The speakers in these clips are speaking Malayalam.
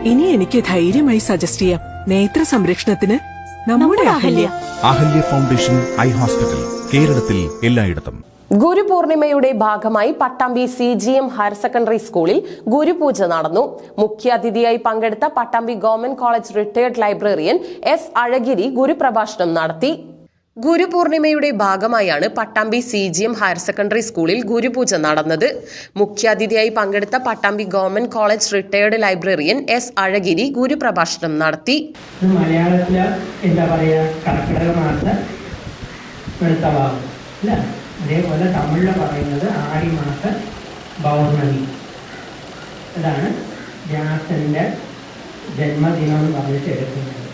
ഇനി എനിക്ക് ധൈര്യമായി സജസ്റ്റ് ചെയ്യാം. നേത്ര സംരക്ഷണത്തിന് നമ്മുടെ Ahalya. Ahalya foundation eye hospital, കേരളത്തിൽ എല്ലായിടത്തും. ഗുരുപൂർണിമയുടെ ഭാഗമായി പട്ടാമ്പി CGM ഹയർ സെക്കൻഡറി സ്കൂളിൽ ഗുരുപൂജ നടന്നു. മുഖ്യാതിഥിയായി പങ്കെടുത്ത Pattambi government college retired librarian S. അഴഗിരി ഗുരുപ്രഭാഷണം നടത്തി. ഗുരുപൂർണിമയുടെ ഭാഗമായാണ് പട്ടാമ്പി CGM ഹയർ സെക്കൻഡറി സ്കൂളിൽ ഗുരുപൂജ നടന്നത്. മുഖ്യാതിഥിയായി പങ്കെടുത്ത Pattambi government college retired librarian S. അഴഗിരി ഗുരുപ്രഭാഷണം നടത്തി. മലയാളത്തില് എന്താ പറയാ, കർക്കിടക മാസ വെളുത്തവാകും അല്ല, അതേപോലെ തമിഴിൽ പറയുന്നത് ആടിമാസ പൗർണമി. അതാണ് വ്യാസന്റെ ജന്മദിനം എന്ന് പറഞ്ഞിട്ട് എടുക്കുന്നത്.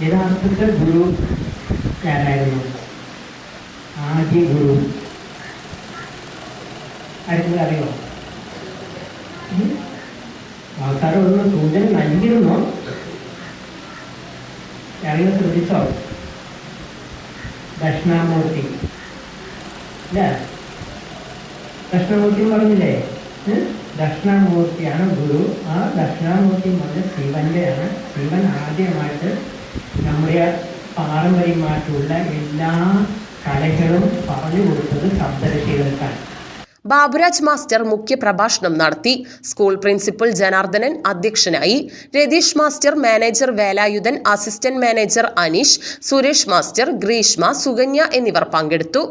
യഥാർത്ഥത്തിൽ ഗുരു ഞാനായിരുന്നു, ആദ്യ ഗുരു. ആർക്കും അറിയോ? ആൾക്കാർ ഒന്ന് സൂചന നൽകിയിരുന്നോ? ആരെങ്കിലും ശ്രദ്ധിച്ചോ? ദക്ഷിണാമൂർത്തി അല്ലേ? ദക്ഷിണാമൂർത്തി പറഞ്ഞില്ലേ? ദക്ഷിണാമൂർത്തിയാണ് ഗുരു. ആ ദക്ഷിണാമൂർത്തി പറഞ്ഞ ശിവന്റെയാണ്. ശിവൻ ആദ്യമായിട്ട് നമ്മുടെ പാരമ്പര്യമായിട്ടുള്ള എല്ലാ കലകളും പറഞ്ഞു കൊടുത്തത് സപ്തഋഷികൾക്കാണ്. ബാബുരാജ് മാസ്റ്റർ മുഖ്യ പ്രഭാഷണം നടത്തി. സ്കൂൾ പ്രിൻസിപ്പൽ ജനാർദ്ദനൻ അധ്യക്ഷനായി. Ratheesh master, manager Velayudhan, assistant manager Aneesh, Suresh master, Greeshma, Sukanya എന്നിവർ പങ്കെടുത്തു.